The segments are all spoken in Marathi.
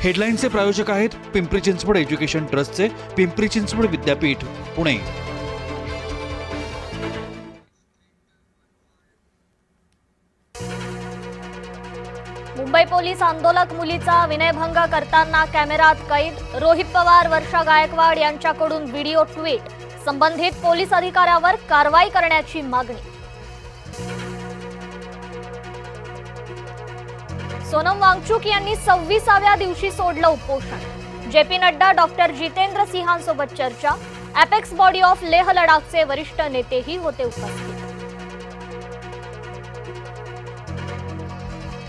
हेडलाईनचे प्रायोजक आहेत पिंपरी चिंचवड एज्युकेशन ट्रस्टचे पिंपरी चिंचवड विद्यापीठ पुणे। मुंबई पोलीस आंदोलक मुलीचा विनयभंग करताना कॅमेऱ्यात कैद। रोहित पवार, वर्षा गायकवाड यांच्याकडून व्हिडिओ ट्विट। संबंधित पोलीस अधिकाऱ्यावर कारवाई करण्याची मागणी। सोनम वांगचुक यांनी 26व्या दिवशी सोडलं उपोषण। जेपी नड्डा, डॉक्टर जितेंद्र सिंहांसोबत चर्चा। अपेक्स बॉडी ऑफ लेह लडाखचे वरिष्ठ नेतेही होते उपस्थित।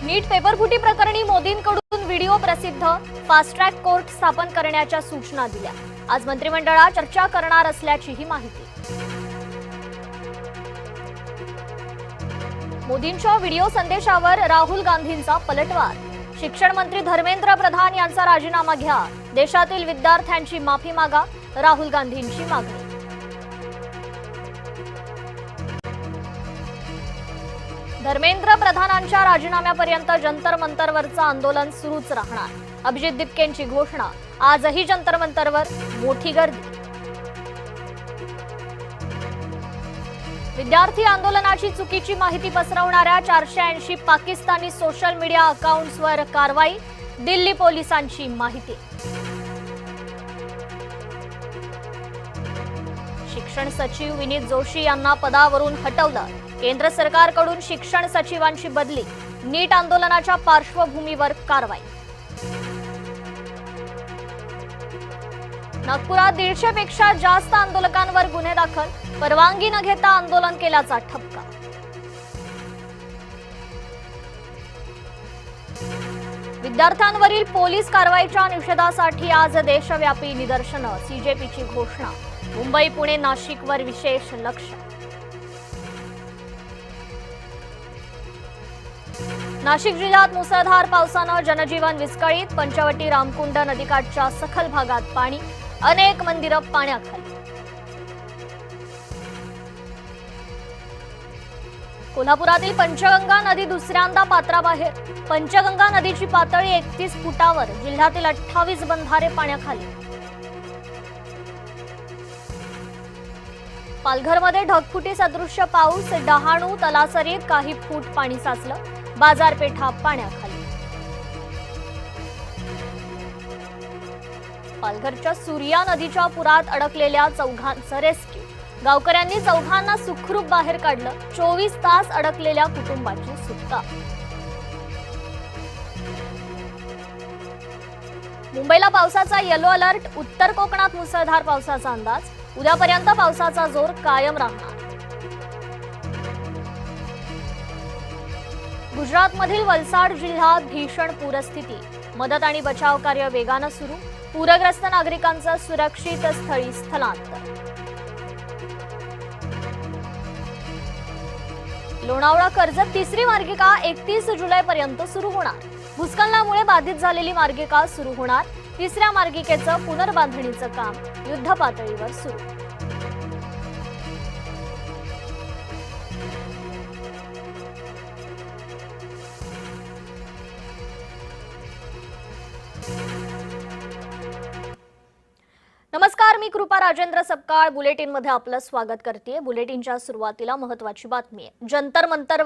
नीट पेपरफुटी प्रकरणी मोदींकडून व्हिडिओ प्रसिद्ध। फास्ट ट्रॅक कोर्ट स्थापन करण्याच्या सूचना दिल्या। आज मंत्रिमंडळात चर्चा करणार असल्याचीही माहिती। मोदींच्या व्हिडिओ संदेशावर राहुल गांधींचा पलटवार। शिक्षण मंत्री धर्मेंद्र प्रधान यांचा राजीनामा घ्या। देशातील विद्यार्थ्यांची माफी मागा, राहुल गांधींची मागणी। धर्मेंद्र प्रधानांच्या राजीनाम्यापर्यंत जंतर मंतरवरचं आंदोलन सुरूच राहणार। अभिजित दिपकेंची घोषणा। आजही जंतर मंतरवर मोठी गर्दी। विद्यार्थी आंदोलनाची चुकीची माहिती पसरवणाऱ्या 480 पाकिस्तानी सोशल मीडिया अकाउंट्सवर कारवाई। दिल्ली पोलिसांची माहिती। शिक्षण सचिव विनीत जोशी यांना पदावरून हटवलं। केंद्र सरकारकडून शिक्षण सचिवांची बदली। नीट आंदोलनाच्या पार्श्वभूमीवर कारवाई। नागपुरात 150 पेक्षा जास्त आंदोलकांवर गुन्हे दाखल। परवानगी न घेता आंदोलन केल्याचा ठपका। विद्यार्थ्यांवरील पोलीस कारवाईच्या निषेधासाठी आज देशव्यापी निदर्शनं। सीजेपीची घोषणा। मुंबई, पुणे, नाशिकवर विशेष लक्ष। नाशिक जिल्ह्यात मुसळधार पावसानं जनजीवन विस्कळीत। पंचवटी, रामकुंड नदीकाठच्या सखल भागात पाणी। अनेक मंदिरं पाण्याखाली। कोल्हापुरातील पंचगंगा नदी दुसऱ्यांदा पात्राबाहेर। पंचगंगा नदीची पातळी 31 फुटावर। जिल्ह्यातील 28 बंधारे पाण्याखाली। पालघरमध्ये ढगफुटी सदृश्य पाऊस। डहाणू, तलासरीत काही फूट पाणी साचलं। बाजारपेठा पाण्याखाली। पालघरच्या सूर्या नदीच्या पुरात अडकलेल्या चौघांचं रेस्क्यू। गावकऱ्यांनी चौघांना सुखरूप बाहेर काढलं। 24 तास अडकलेल्या कुटुंबाची सुटका। मुंबईला पावसाचा येलो अलर्ट। उत्तर कोकणात मुसळधार पावसाचा अंदाज। उद्यापर्यंत पावसाचा जोर कायम राहणार। गुजरातमधील वलसाड जिल्ह्यात भीषण पूरस्थिती। मदत आणि बचाव कार्य वेगानं सुरू। पूरग्रस्त नागरिकांचं सुरक्षित स्थळी स्थलांतर। लोणावळा कर्जत तिसरी मार्गिका 31 जुलैपर्यंत सुरू होणार। भूस्खलनामुळे बाधित झालेली मार्गिका सुरू होणार। तिसऱ्या मार्गिकेचं पुनर्बांधणीचं काम युद्धपातळीवर सुरू। नमस्कार, मी कृपा राजेंद्र सपकाळ बुलेटिनमध्ये आपलं स्वागत करते। बुलेटिनच्या सुरुवातीला महत्त्वाची बातमी आहे। जंतर मंतरवर